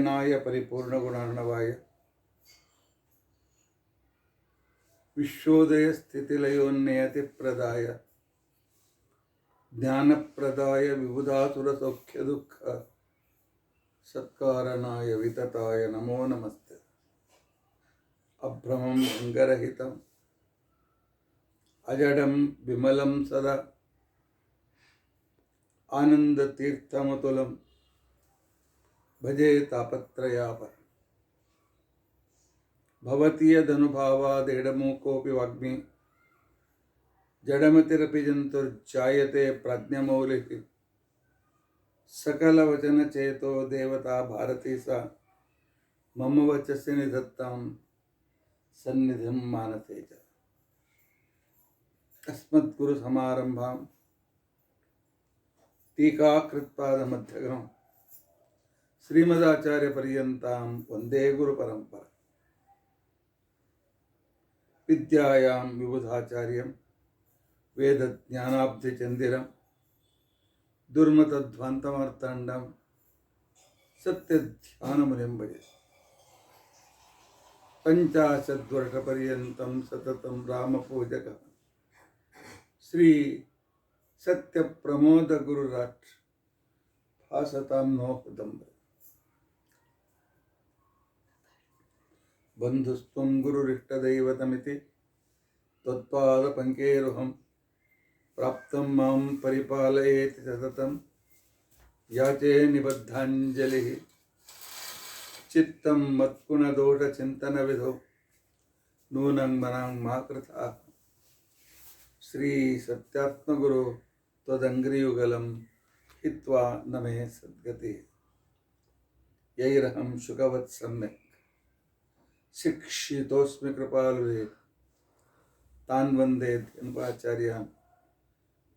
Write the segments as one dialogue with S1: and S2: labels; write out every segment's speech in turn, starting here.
S1: पूर्णाय परिपूर्णगुणार्णवाय विश्वोदय स्थितिलयोन्नयतिप्रदाय ज्ञानप्रदाय विबुधासुरसौख्यदुःख सत्कारणाय वितताय नमो नमस्ते। अभ्रमं भङ्गरहितम् अजडं विमलं सदा आनन्दतीर्थमतुलं भजे तापत्रयापहम्। भवति यदनुभावादेडमूकोऽपि वाग्मी जडमतिरपि जन्तुर्जायते प्राज्ञमौलिः। सकलवचनचेतो देवता भारती सा मम वचसि निधत्तां सन्निधिं मानसे च। अस्मद्गुरुसमारम्भां टीकाकृत्पादमध्यगं श्रीमदाचार्यपर्यन्तां वन्दे गुरुपरम्परां। विद्यायां विबुधाचार्यं वेदज्ञानाब्धिचन्दिरं दुर्मतध्वान्तमार्ताण्डं सत्यध्यानमुनिं भजे। पञ्चाशद्वर्षपर्यन्तं सततं रामपूजकः श्री सत्यप्रमोदगुरुराट् भासतां नो हृदम्बरे। बन्धुस्त्वं गुरुरिष्टदैवतमिति त्वत्पादपङ्केरुहं प्राप्तं मां परिपालयेति सततं याचे निबद्धाञ्जलिः। चित्तं मत्कुणदोषचिन्तनविधौ नूनं मनां मा कृथा। श्री सत्यात्मगुरो त्वदङ्घ्रियुगलं हित्वा न मे सद्गतिः। यैरहं शुकवत् सम्यक् शिक्षितोऽस्मि कृपालुरे तान् वन्दे धन्वाचार्यान्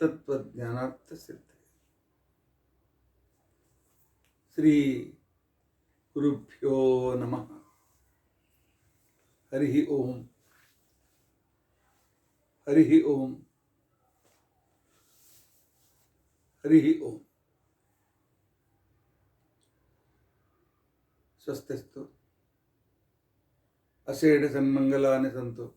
S1: तत्त्वज्ञानार्थसिद्धये। श्री गुरुभ्यो नमः। हरिः ओम हरिः ओम हरिः ओम। स्वस्तिस्तु अषेढसन्मङ्गलानि सन्तु।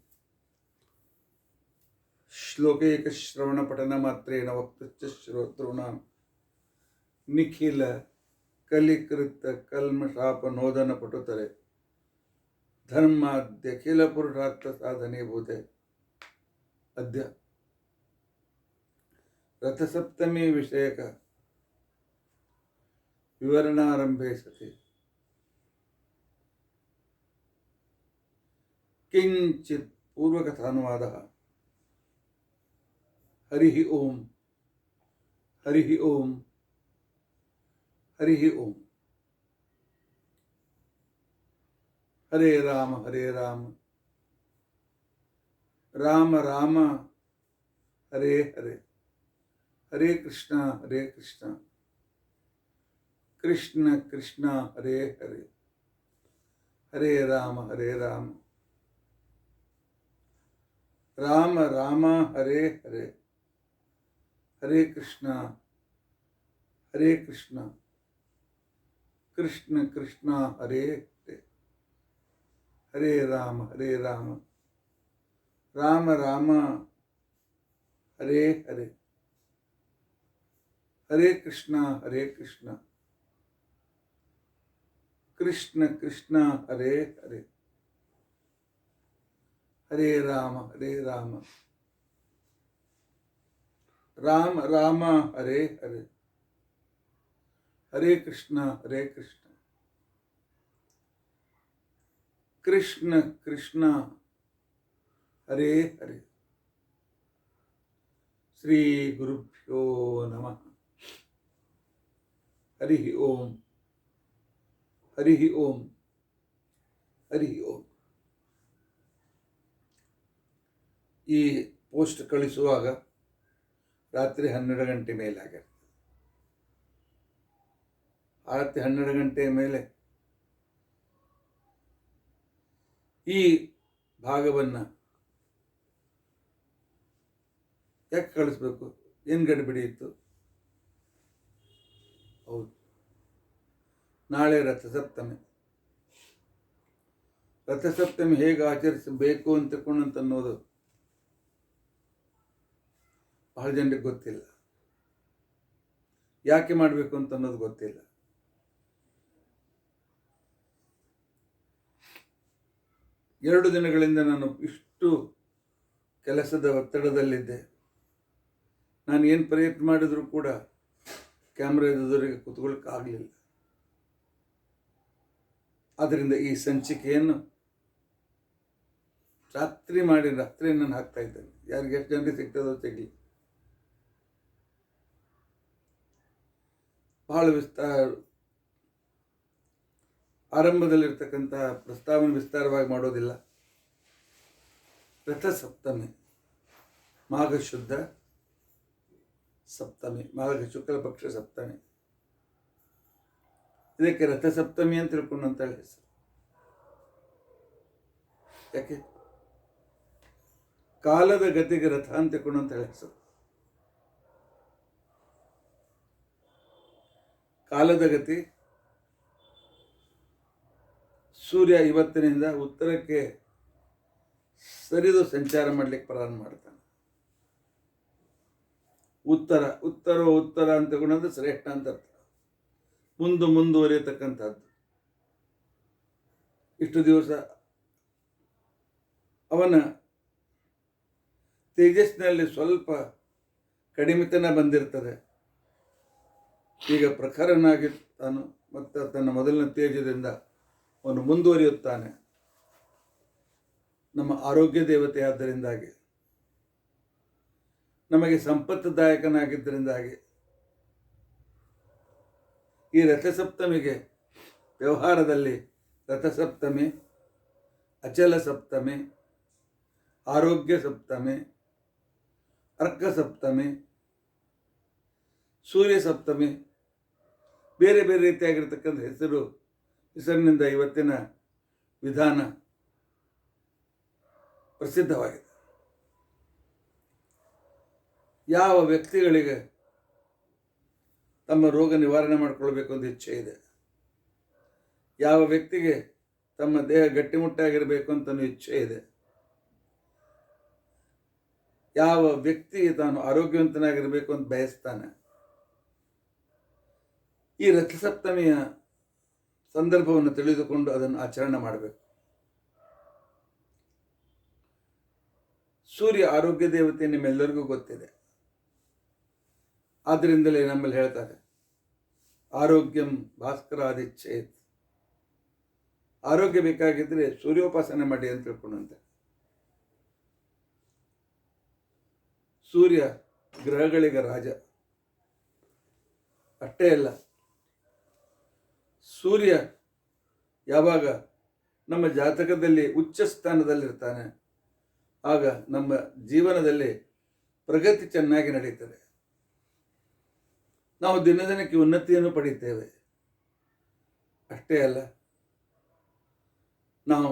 S1: श्लोकैकश्रवणपठनमात्रेण वक्तुश्च श्रोतॄणां निखिल कलिकृत कल्मषापनोदनपटुतरे धर्माद्यखिलपुरुषार्थसाधने भूते अद्य रथसप्तमी विषयक विवरणारंभे सति किंचित् पूर्वकथानुवादः। हरिः ओम हरिः ओम हरिः ओम। हरे राम राम राम हरे हरे, हरे कृष्णा कृष्ण कृष्ण हरे हरे, हरे राम राम राम हरे हरे, हरे कृष्णा कृष्ण कृष्ण हरे हरे, हरे राम राम राम हरे हरे, हरे कृष्णा कृष्ण कृष्ण हरे हरे, हरे राम राम राम हरे हरे, हरे कृष्णा कृष्ण कृष्ण हरे हरे। श्री गुरुभ्यो नमः। हरिः ओम हरिः ओम हरिः ओम। ಈ ಪೋಸ್ಟ್ ಕಳಿಸುವಾಗ ರಾತ್ರಿ 12 ಗಂಟೆ ಮೇಲಾಗಿರ್ತದೆ. ರಾತ್ರಿ 12 ಗಂಟೆಯ ಮೇಲೆ ಈ ಭಾಗವನ್ನು ಯಾಕೆ ಕಳಿಸ್ಬೇಕು? ಏನು ಗಡಿಬಿಡಿ ಇತ್ತು? ಹೌದು, ನಾಳೆ ರಥಸಪ್ತಮಿ. ರಥಸಪ್ತಮಿ ಹೇಗೆ ಆಚರಿಸಬೇಕು ಅಂತ ಅನ್ನೋದು ಬಹಳ ಜನರಿಗೆ ಗೊತ್ತಿಲ್ಲ. ಯಾಕೆ ಮಾಡಬೇಕು ಅಂತ ಅನ್ನೋದು ಗೊತ್ತಿಲ್ಲ. ಎರಡು ದಿನಗಳಿಂದ ನಾನು ಇಷ್ಟು ಕೆಲಸದ ಒತ್ತಡದಲ್ಲಿದ್ದೆ. ನಾನು ಏನು ಪ್ರಯತ್ನ ಮಾಡಿದರೂ ಕೂಡ ಕ್ಯಾಮ್ರಾ ಎದುರಿಗೆ ಕೂತ್ಕೊಳ್ಳೋಕ್ಕಾಗಲಿಲ್ಲ. ಆದ್ದರಿಂದ ಈ ಸಂಚಿಕೆಯನ್ನು ರಾತ್ರಿ ನಾನು ಹಾಕ್ತಾ ಇದ್ದೇನೆ. ಯಾರಿಗೆ ಎಷ್ಟು ಜನರಿಗೆ ಸಿಗ್ತದೋ ಸಿಗಲಿ. ಬಹಳ ಆರಂಭದಲ್ಲಿರ್ತಕ್ಕಂಥ ಪ್ರಸ್ತಾವನೆ ವಿಸ್ತಾರವಾಗಿ ಮಾಡೋದಿಲ್ಲ. ರಥಸಪ್ತಮಿ, ಮಾಘ ಶುದ್ಧ ಸಪ್ತಮಿ, ಮಾಘ ಶುಕ್ಲ ಪಕ್ಷ ಸಪ್ತಮಿ. ಇದಕ್ಕೆ ರಥಸಪ್ತಮಿ ಅಂತ ತಿಳ್ಕೊಂಡಂತ ಹೆಸರು. ಯಾಕೆ? ಕಾಲದ ಗತಿಗೆ ರಥ ಅಂತ ತಿಳ್ಕೊಂಡಂತ ಹೆಸರು. ಕಾಲದ ಗತಿ, ಸೂರ್ಯ ಇವತ್ತಿನಿಂದ ಉತ್ತರಕ್ಕೆ ಸರಿದು ಸಂಚಾರ ಮಾಡಲಿಕ್ಕೆ ಪ್ರಾರಂಭ ಮಾಡ್ತಾನೆ. ಉತ್ತರ ಅಂತ ತಗೊಂಡ್ರೆ ಶ್ರೇಷ್ಠ ಅಂತ ಅರ್ಥ. ಮುಂದುವರಿಯತಕ್ಕಂಥದ್ದು. ಇಷ್ಟು ದಿವಸ ಅವನ ತೇಜಸ್ಸಿನಲ್ಲಿ ಸ್ವಲ್ಪ ಕಡಿಮೆತನ ಬಂದಿರ್ತದೆ. ಈಗ ಪ್ರಖರನಾಗಿರ್ತಾನು ಮತ್ತು ತನ್ನ ಮೊದಲಿನ ತೇಜದಿಂದ ಅವನು ಮುಂದುವರಿಯುತ್ತಾನೆ. ನಮ್ಮ ಆರೋಗ್ಯ ದೇವತೆ ಆದ್ದರಿಂದಾಗಿ, ನಮಗೆ ಸಂಪತ್ತದಾಯಕನಾಗಿದ್ದರಿಂದಾಗಿ ಈ ರಥಸಪ್ತಮಿಗೆ ವ್ಯವಹಾರದಲ್ಲಿ ರಥಸಪ್ತಮಿ, ಅಚಲ ಸಪ್ತಮಿ, ಆರೋಗ್ಯ ಸಪ್ತಮಿ, ಅರ್ಕ ಸಪ್ತಮಿ, ಸೂರ್ಯ ಸಪ್ತಮಿ, ಬೇರೆ ಬೇರೆ ರೀತಿಯಾಗಿರ್ತಕ್ಕಂಥ ಹೆಸರಿನಿಂದ ಇವತ್ತಿನ ವಿಧಾನ ಪ್ರಸಿದ್ಧವಾಗಿದೆ. ಯಾವ ವ್ಯಕ್ತಿಗಳಿಗೆ ತಮ್ಮ ರೋಗ ನಿವಾರಣೆ ಮಾಡಿಕೊಳ್ಬೇಕು ಅಂತ ಇಚ್ಛೆ ಇದೆ, ಯಾವ ವ್ಯಕ್ತಿಗೆ ತಮ್ಮ ದೇಹ ಗಟ್ಟಿಮುಟ್ಟಾಗಿರಬೇಕು ಅಂತ ಇಚ್ಛೆ ಇದೆ, ಯಾವ ವ್ಯಕ್ತಿ ತಾನು ಆರೋಗ್ಯವಂತನಾಗಿರಬೇಕು ಅಂತ ಬಯಸ್ತಾನೆ, ಈ ರಥಸಪ್ತಮಿಯ ಸಂದರ್ಭವನ್ನು ತಿಳಿದುಕೊಂಡು ಅದನ್ನು ಆಚರಣೆ ಮಾಡಬೇಕು. ಸೂರ್ಯ ಆರೋಗ್ಯ ದೇವತೆ ನಿಮ್ಮೆಲ್ಲರಿಗೂ ಗೊತ್ತಿದೆ. ಆದ್ದರಿಂದಲೇ ನಮ್ಮಲ್ಲಿ ಹೇಳ್ತಾರೆ, ಆರೋಗ್ಯಂ ಭಾಸ್ಕರಾದಿಚ್ಛೇತ್. ಆರೋಗ್ಯ ಬೇಕಾಗಿದ್ದರೆ ಸೂರ್ಯೋಪಾಸನೆ ಮಾಡಿ ಅಂತ ತಿಳ್ಕೊಂಡಂತೆ. ಸೂರ್ಯ ಗ್ರಹಗಳಿಗೆ ರಾಜ. ಅಷ್ಟೇ ಅಲ್ಲ, ಸೂರ್ಯ ಯಾವಾಗ ನಮ್ಮ ಜಾತಕದಲ್ಲಿ ಉಚ್ಚ ಸ್ಥಾನದಲ್ಲಿರ್ತಾನೆ ಆಗ ನಮ್ಮ ಜೀವನದಲ್ಲಿ ಪ್ರಗತಿ ಚೆನ್ನಾಗಿ ನಡೀತದೆ. ನಾವು ದಿನದಿನಕ್ಕೆ ಉನ್ನತಿಯನ್ನು ಪಡೆಯುತ್ತೇವೆ. ಅಷ್ಟೇ ಅಲ್ಲ, ನಾವು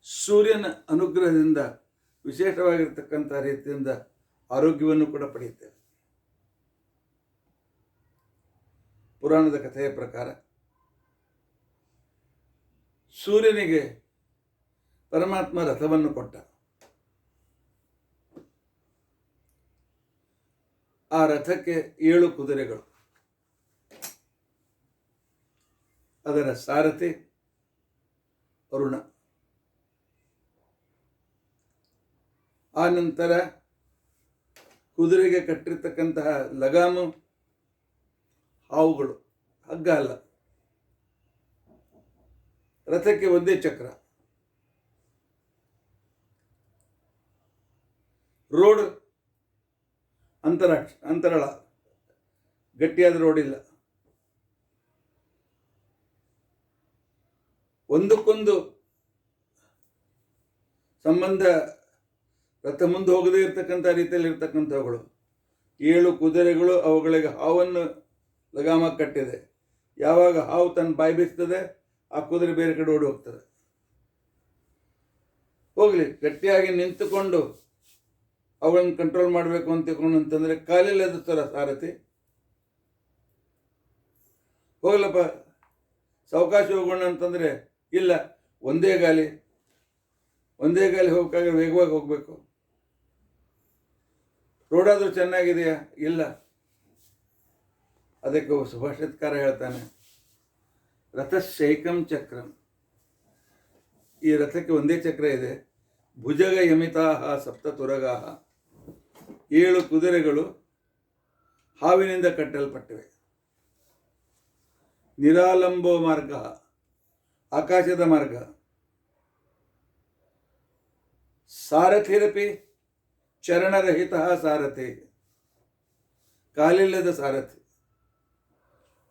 S1: ಸೂರ್ಯನ ಅನುಗ್ರಹದಿಂದ ವಿಶೇಷವಾಗಿರ್ತಕ್ಕಂಥ ರೀತಿಯಿಂದ ಆರೋಗ್ಯವನ್ನು ಕೂಡ ಪಡೆಯುತ್ತೇವೆ. ಪುರಾಣದ ಕಥೆಯ ಪ್ರಕಾರ ಸೂರ್ಯನಿಗೆ ಪರಮಾತ್ಮ ರಥವನ್ನು ಕೊಟ್ಟ. ಆ ರಥಕ್ಕೆ 7 ಕುದುರೆಗಳು. ಅದರ ಸಾರಥಿ ಅರುಣ. ಆ ನಂತರ ಕುದುರೆಗೆ ಕಟ್ಟಿರ್ತಕ್ಕಂತಹ ಲಗಾಮು ಹಾವುಗಳು, ಹಗ್ಗ ಅಲ್ಲ. ರಥಕ್ಕೆ ಒಂದೇ ಚಕ್ರ. ರೋಡ್ ಅಂತರಾಳ, ಗಟ್ಟಿಯಾದ ರೋಡ್ ಇಲ್ಲ. ಒಂದಕ್ಕೊಂದು ಸಂಬಂಧ ರಥ ಮುಂದೆ ಹೋಗದೇ ಇರತಕ್ಕಂಥ ರೀತಿಯಲ್ಲಿ ಇರ್ತಕ್ಕಂಥವುಗಳು. 7 ಕುದುರೆಗಳು, ಅವುಗಳಿಗೆ ಹಾವನ್ನು ಲಗಾಮ ಕಟ್ಟಿದೆ. ಯಾವಾಗ ಹಾವು ತನ್ನ ಬಾಯಿ ಬೀಸ್ತದೆ ಆ ಕುದುರೆ ಬೇರೆ ಕಡೆ ಓಡಿ ಹೋಗ್ತದೆ. ಹೋಗಲಿ, ಗಟ್ಟಿಯಾಗಿ ನಿಂತುಕೊಂಡು ಅವುಗಳನ್ನು ಕಂಟ್ರೋಲ್ ಮಾಡಬೇಕು ಅಂತಂದರೆ ಕಾಲಿಲ್ಲದ ಥರ ಸಾರಥಿ. ಹೋಗಲಪ್ಪ, ಸಾವಕಾಶ ಹೋಗೋಣ ಅಂತಂದರೆ ಇಲ್ಲ, ಒಂದೇ ಗಾಲಿ ಹೋಗಕ್ಕಾಗ ವೇಗವಾಗಿ ಹೋಗಬೇಕು. ರೋಡಾದರೂ ಚೆನ್ನಾಗಿದೆಯಾ? ಇಲ್ಲ. ಅದಕ್ಕೆ ಸುಭಾಷಿತಕಾರ ಹೇಳ್ತಾನೆ, ರಥಶೈಕಂ ಚಕ್ರಂ. ಈ ರಥಕ್ಕೆ ಒಂದೇ ಚಕ್ರ ಇದೆ. ಭುಜಗ ಯಮಿತಾಹ ಸಪ್ತ ತುರಗಾಹ. 7 ಕುದುರೆಗಳು ಹಾವಿನಿಂದ ಕಟ್ಟಲ್ಪಟ್ಟಿವೆ. ನಿರಾಲಂಬೋ ಮಾರ್ಗ, ಆಕಾಶದ ಮಾರ್ಗ. ಸಾರಥಿರಪಿ ಚರಣರಹಿತ ಸಾರಥಿ, ಕಾಲಿಲ್ಲದ ಸಾರಥಿ.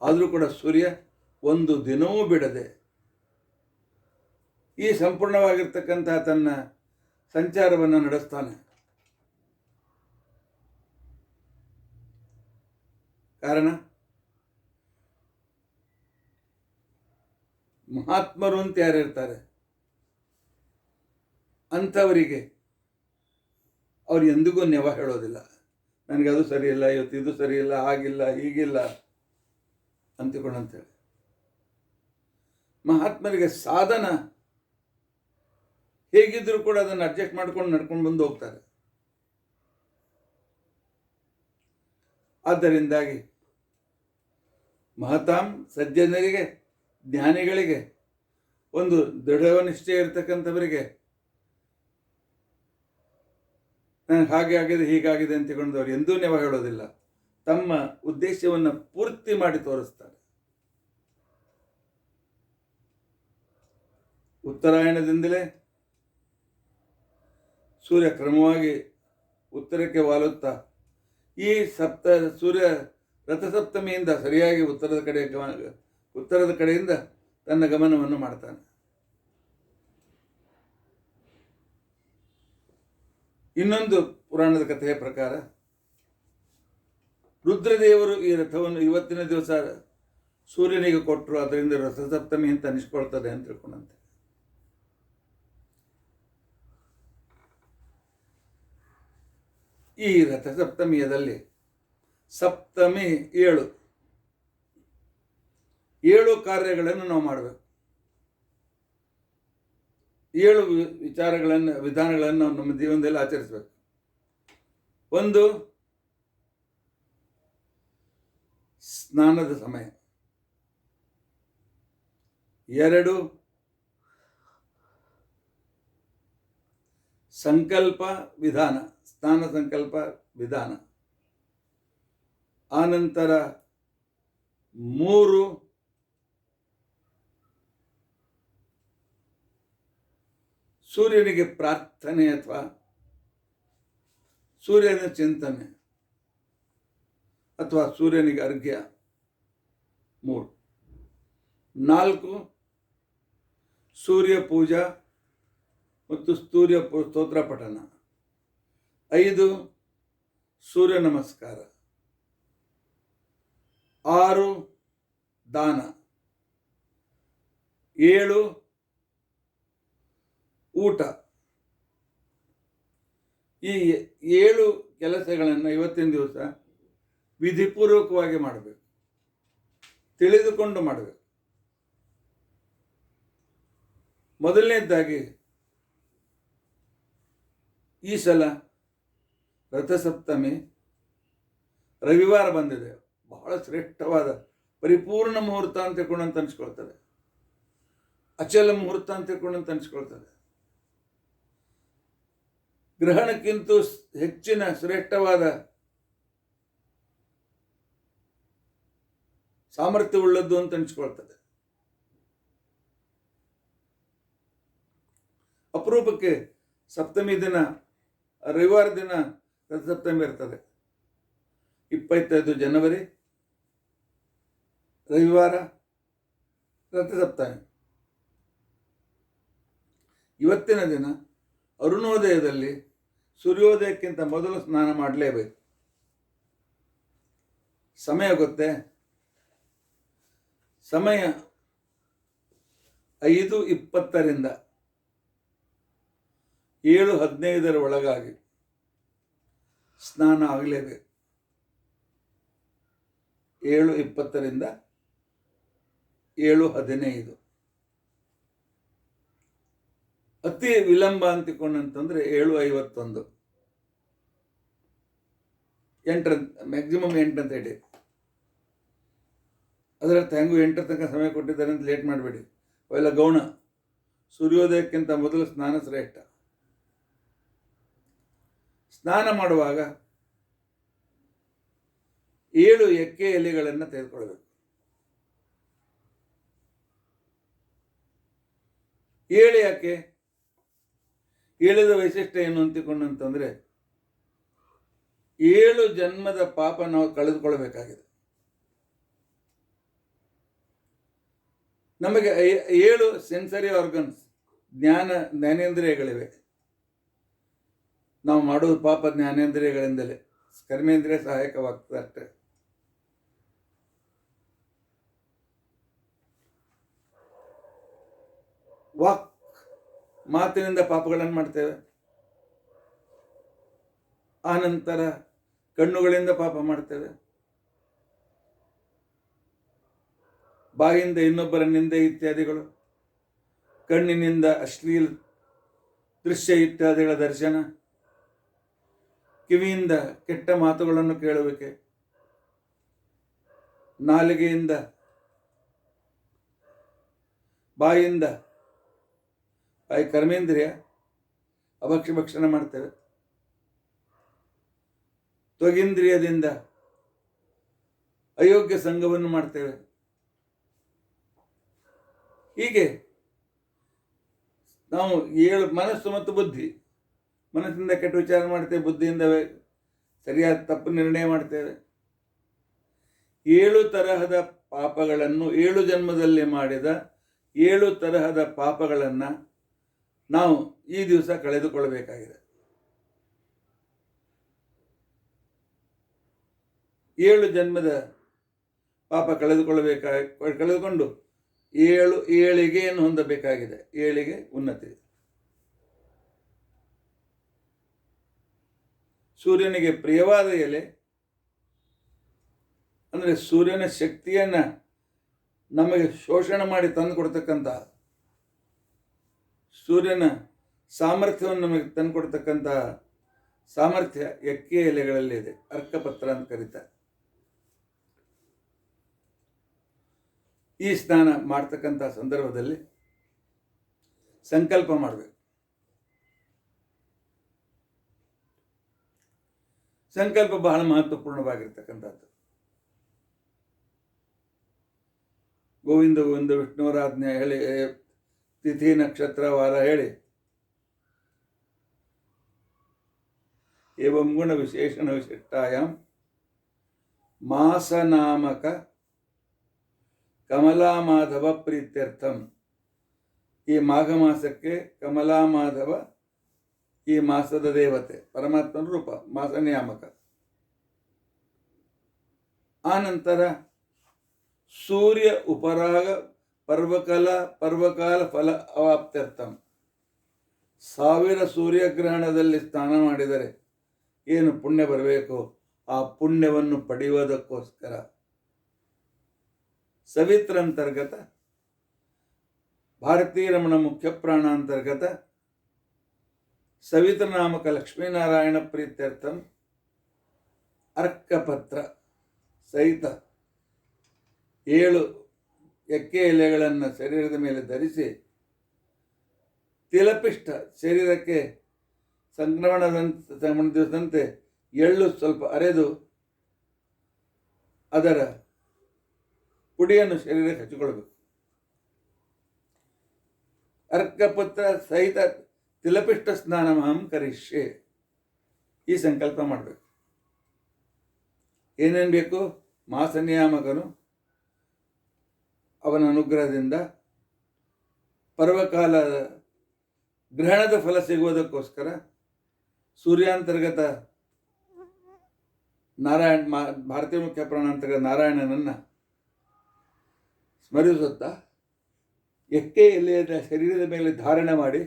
S1: ಆದರೂ ಕೂಡ ಸೂರ್ಯ ಒಂದು ದಿನವೂ ಬಿಡದೆ ಈ ಸಂಪೂರ್ಣವಾಗಿರ್ತಕ್ಕಂತಹ ತನ್ನ ಸಂಚಾರವನ್ನು ನಡೆಸ್ತಾನೆ. ಕಾರಣ, ಮಹಾತ್ಮರು ಅಂತ ಯಾರಿರ್ತಾರೆ ಅಂಥವರಿಗೆ ಅವ್ರು ಎಂದಿಗೂ ನೆವ ಹೇಳೋದಿಲ್ಲ. ನನಗೆ ಅದು ಸರಿಯಿಲ್ಲ, ಇವತ್ತು ಇದು ಸರಿಯಿಲ್ಲ, ಹಾಗಿಲ್ಲ, ಹೀಗಿಲ್ಲ ಅಂತಿಕೊಂಡಂತೇಳಿ. ಮಹಾತ್ಮರಿಗೆ ಸಾಧನ ಹೇಗಿದ್ರೂ ಕೂಡ ಅದನ್ನು ಅಡ್ಜಸ್ಟ್ ಮಾಡ್ಕೊಂಡು ನಡ್ಕೊಂಡು ಬಂದು ಹೋಗ್ತಾರೆ. ಆದ್ದರಿಂದಾಗಿ ಮಹತಾಂ ಸಜ್ಜನರಿಗೆ, ಜ್ಞಾನಿಗಳಿಗೆ, ಒಂದು ದೃಢನಿಷ್ಠೆ ಇರತಕ್ಕಂಥವರಿಗೆ ನನಗೆ ಹಾಗೆ ಆಗಿದೆ, ಹೀಗಾಗಿದೆ ಅಂತ ತಿಳ್ಕೊಂಡವ್ರು ಎಂದೂ ನೆವ ಹೇಳೋದಿಲ್ಲ. ತಮ್ಮ ಉದ್ದೇಶವನ್ನು ಪೂರ್ತಿ ಮಾಡಿ ತೋರಿಸ್ತಾರೆ. ಉತ್ತರಾಯಣದಿಂದಲೇ ಸೂರ್ಯ ಕ್ರಮವಾಗಿ ಉತ್ತರಕ್ಕೆ ವಾಲುತ್ತಾ ಈ ಸೂರ್ಯ ರಥಸಪ್ತಮಿಯಿಂದ ಸರಿಯಾಗಿ ಉತ್ತರದ ಕಡೆಯಿಂದ ತನ್ನ ಗಮನವನ್ನು ಮಾಡ್ತಾನೆ. ಇನ್ನೊಂದು ಪುರಾಣದ ಕಥೆಯ ಪ್ರಕಾರ ರುದ್ರದೇವರು ಈ ರಥವನ್ನು ಇವತ್ತಿನ ದಿವಸ ಸೂರ್ಯನಿಗೆ ಕೊಟ್ಟರು, ಅದರಿಂದ ರಥಸಪ್ತಮಿ ಅಂತ ಅನಿಸ್ಕೊಳ್ತದೆ ಅಂತ ತಿಳ್ಕೊಂಡಂತೆ. ಈ ರಥಸಪ್ತಮಿಯದಲ್ಲಿ ಸಪ್ತಮಿ 7 ಕಾರ್ಯಗಳನ್ನು ನಾವು ಮಾಡಬೇಕು. 7 ವಿಧಾನಗಳನ್ನು ನಾವು ನಮ್ಮ ಜೀವನದಲ್ಲಿ ಆಚರಿಸಬೇಕು. 1, ಸ್ನಾನದ ಸಮಯ. 2, ಸಂಕಲ್ಪ ವಿಧಾನ, ಸ್ನಾನ ಸಂಕಲ್ಪ ವಿಧಾನ. ಆನಂತರ 3, ಸೂರ್ಯನಿಗೆ ಪ್ರಾರ್ಥನೆ ಅಥವಾ ಸೂರ್ಯನ ಚಿಂತನೆ ಅಥವಾ ಸೂರ್ಯನಿಗೆ ಅರ್ಘ್ಯ. 3. 4, ಸೂರ್ಯ ಪೂಜಾ ಮತ್ತು ಸೂರ್ಯ ಸ್ತೋತ್ರ ಪಠಣ. 5, ಸೂರ್ಯ ನಮಸ್ಕಾರ. 6, ದಾನ. 7, ಊಟ. ಈ 7 ಕೆಲಸಗಳನ್ನು ಇವತ್ತಿನ ದಿವಸ ವಿಧಿಪೂರ್ವಕವಾಗಿ ಮಾಡಬೇಕು, ತಿಳಿದುಕೊಂಡು ಮಾಡಬೇಕು. ಮೊದಲನೇದಾಗಿ, ಈ ಸಲ ರಥಸಪ್ತಮಿ ರವಿವಾರ ಬಂದಿದೆ. ಬಹಳ ಶ್ರೇಷ್ಠವಾದ ಪರಿಪೂರ್ಣ ಮುಹೂರ್ತ ಅಂತ ತಿಳ್ಕೊಂಡಂತ ಅನಿಸ್ಕೊಳ್ತದೆ. ಅಚಲ ಮುಹೂರ್ತ ಅಂತ ತಿಳ್ಕೊಂಡಂತ ಅನಿಸ್ಕೊಳ್ತದೆ. ಗ್ರಹಣಕ್ಕಿಂತ ಹೆಚ್ಚಿನ ಶ್ರೇಷ್ಠವಾದ ಸಾಮರ್ಥ್ಯವುಳ್ಳದ್ದು ಅಂತ ಅನಿಸ್ಕೊಳ್ತದೆ. ಅಪರೂಪಕ್ಕೆ ಸಪ್ತಮಿ ದಿನ, ರವಿವಾರ ದಿನ ರಥಸಪ್ತಮಿ ಇರ್ತದೆ. 25 ಜನವರಿ ರವಿವಾರ ರಥಸಪ್ತಮಿ. ಇವತ್ತಿನ ದಿನ ಅರುಣೋದಯದಲ್ಲಿ ಸೂರ್ಯೋದಯಕ್ಕಿಂತ ಮೊದಲು ಸ್ನಾನ ಮಾಡಲೇಬೇಕು. ಸಮಯ ಗೊತ್ತೇ? ಸಮಯ 5:20ರಿಂದ 7:15 ಒಳಗಾಗಿ ಸ್ನಾನ ಆಗಲೇಬೇಕು. 7:20ರಿಂದ 7:15. ಅತಿ ವಿಳಂಬ ಅಂತಿಕೊಂಡಂತಂದರೆ 7:51. 8 ಮ್ಯಾಕ್ಸಿಮಮ್ 8 ಅಂತ ಹೇಳಿ. ಅದರರ್ಥ ಹೆಂಗೂ 8 ತನಕ ಸಮಯ ಕೊಟ್ಟಿದ್ದಾರೆ ಅಂತ ಲೇಟ್ ಮಾಡಬೇಡಿ. ಅವೆಲ್ಲ ಗೌಣ. ಸೂರ್ಯೋದಯಕ್ಕಿಂತ ಮೊದಲು ಸ್ನಾನ ಶ್ರೇಷ್ಠ. ಸ್ನಾನ ಮಾಡುವಾಗ 7 ಎಕ್ಕೆ ಎಲೆಗಳನ್ನು ತೆಗೆದುಕೊಳ್ಬೇಕು. 7 ಯಾಕೆ? 7ದ ವೈಶಿಷ್ಟ್ಯ ಏನು ಅಂತಿಕೊಂಡಂತಂದರೆ 7 ಜನ್ಮದ ಪಾಪ ನಾವು ಕಳೆದುಕೊಳ್ಬೇಕಾಗಿದೆ. ನಮಗೆ 7 ಸೆನ್ಸರಿ ಆರ್ಗನ್ಸ್, ಜ್ಞಾನೇಂದ್ರಿಯಗಳಿವೆ. ನಾವು ಮಾಡೋದು ಪಾಪ ಜ್ಞಾನೇಂದ್ರಿಯಗಳಿಂದಲೇ. ಕರ್ಮೇಂದ್ರಿಯ ಸಹಾಯಕವಾಗ್ತದೆ ಅಷ್ಟೇ. ವಾಕ್, ಮಾತಿನಿಂದ ಪಾಪಗಳನ್ನು ಮಾಡ್ತೇವೆ. ಆನಂತರ ಕಣ್ಣುಗಳಿಂದ ಪಾಪ ಮಾಡ್ತೇವೆ. ಬಾಯಿಂದ ಇನ್ನೊಬ್ಬರ ನಿಂದೆ ಇತ್ಯಾದಿಗಳು, ಕಣ್ಣಿನಿಂದ ಅಶ್ಲೀಲ ದೃಶ್ಯ ಇತ್ಯಾದಿಗಳ ದರ್ಶನ, ಕಿವಿಯಿಂದ ಕೆಟ್ಟ ಮಾತುಗಳನ್ನು ಕೇಳುವಿಕೆ, ನಾಲಿಗೆಯಿಂದ ಬಾಯಿ ಕರ್ಮೇಂದ್ರಿಯ ಭಕ್ಷಣ ಮಾಡ್ತೇವೆ. ತ್ವಗೇಂದ್ರಿಯದಿಂದ ಅಯೋಗ್ಯ ಸಂಘವನ್ನು ಮಾಡ್ತೇವೆ. ಹೀಗೆ ನಾವು 7 ಮನಸ್ಸು ಮತ್ತು ಬುದ್ಧಿ. ಮನಸ್ಸಿಂದ ಕೆಟ್ಟ ವಿಚಾರ ಮಾಡ್ತೇವೆ, ಬುದ್ಧಿಯಿಂದ ಸರಿಯಾದ ತಪ್ಪು ನಿರ್ಣಯ ಮಾಡ್ತೇವೆ. 7 ತರಹದ ಪಾಪಗಳನ್ನು, 7 ಜನ್ಮದಲ್ಲಿ ಮಾಡಿದ 7 ತರಹದ ಪಾಪಗಳನ್ನು ನಾವು ಈ ದಿವಸ ಕಳೆದುಕೊಳ್ಳಬೇಕಾಗಿದೆ. 7 ಜನ್ಮದ ಪಾಪ ಕಳೆದುಕೊಂಡು 7 ಏಳಿಗೆಯನ್ನು ಹೊಂದಬೇಕಾಗಿದೆ. ಏಳಿಗೆ, ಉನ್ನತಿ. ಸೂರ್ಯನಿಗೆ ಪ್ರಿಯವಾದ ಎಲೆ ಅಂದರೆ ಸೂರ್ಯನ ಶಕ್ತಿಯನ್ನು ನಮಗೆ ಶೋಷಣೆ ಮಾಡಿ ತಂದು ಕೊಡ್ತಕ್ಕಂಥ, ಸೂರ್ಯನ ಸಾಮರ್ಥ್ಯವನ್ನು ನಮಗೆ ತಂದು ಕೊಡ್ತಕ್ಕಂಥ ಸಾಮರ್ಥ್ಯ ಎಕ್ಕೆ ಎಲೆಗಳಲ್ಲಿ ಇದೆ. ಅರ್ಕಪತ್ರ ಅಂತ ಕರೀತಾರೆ. ಈ ಸ್ನಾನ ಮಾಡ್ತಕ್ಕಂಥ ಸಂದರ್ಭದಲ್ಲಿ ಸಂಕಲ್ಪ ಮಾಡಬೇಕು. ಸಂಕಲ್ಪ ಬಹಳ ಮಹತ್ವಪೂರ್ಣವಾಗಿರ್ತಕ್ಕಂಥದ್ದು. ಗೋವಿಂದ ಗೋವಿಂದ ವಿಷ್ಣುವರಾಜ್ಞೆ ಹೇಳಿ, ತಿಥಿ ನಕ್ಷತ್ರ ವಾರ ಹೇಳಿ, ಏವಂ ಗುಣ ವಿಶೇಷಣ ವಿಶಿಷ್ಟಾಯಾಂ ಮಾಸನಾಮಕ ಕಮಲಾಮಾಧವ ಪ್ರೀತ್ಯರ್ಥಂ. ಈ ಮಾಘ ಮಾಸಕ್ಕೆ ಕಮಲಾಮಾಧವ ಈ ಮಾಸದ ದೇವತೆ, ಪರಮಾತ್ಮನ ರೂಪ, ಮಾಸ ನಿಯಾಮಕ. ಆನಂತರ ಸೂರ್ಯ ಉಪರಾಗ ಪರ್ವಕಾಲ ಫಲ ಅವಾಪ್ತ್ಯರ್ಥಂ. 1000 ಸೂರ್ಯಗ್ರಹಣದಲ್ಲಿ ಸ್ನಾನ ಮಾಡಿದರೆ ಏನು ಪುಣ್ಯ ಬರಬೇಕು, ಆ ಪುಣ್ಯವನ್ನು ಪಡೆಯುವುದಕ್ಕೋಸ್ಕರ ಸವಿತ್ರಂತರ್ಗತ ಭಾರತೀ ರಮಣ ಮುಖ್ಯ ಪ್ರಾಣಾಂತರ್ಗತ ಸವಿತೃನಾಮಕ ಲಕ್ಷ್ಮೀನಾರಾಯಣ ಪ್ರೀತ್ಯರ್ಥಂ ಅರ್ಕಪತ್ರ ಸಹಿತ 7 ಎಕ್ಕೆ ಎಲೆಗಳನ್ನು ಶರೀರದ ಮೇಲೆ ಧರಿಸಿ, ತಿಲಪಿಷ್ಟ ಶರೀರಕ್ಕೆ ಸಂಕ್ರಮಣದಂತೆ ಎಳ್ಳು ಸ್ವಲ್ಪ ಅರೆದು ಅದರ ಪುಡಿಯನ್ನು ಶರೀರಕ್ಕೆ ಹಚ್ಚಿಕೊಳ್ಬೇಕು. ಅರ್ಕಪತ್ರ ಸಹಿತ ತಿಲಪಿಷ್ಟ ಸ್ನಾನಮಹಂ ಕರಿಷ್ಯೆ. ಈ ಸಂಕಲ್ಪ ಮಾಡಬೇಕು. ಏನೇನು ಬೇಕು? ಮಾಸ ನಿಯಾಮಕನು ಅವನ ಅನುಗ್ರಹದಿಂದ ಪರ್ವಕಾಲ ಗ್ರಹಣದ ಫಲ ಸಿಗುವುದಕ್ಕೋಸ್ಕರ ಸೂರ್ಯಾಂತರ್ಗತ ಭಾರತೀಯ ಮುಖ್ಯ ಪ್ರಾಣಾಂತರ್ಗತ ನಾರಾಯಣನನ್ನು ಸ್ಮರಿಸುತ್ತಾ ಎಕ್ಕೆ ಎಲೆಯ ಶರೀರದ ಮೇಲೆ ಧಾರಣೆ ಮಾಡಿ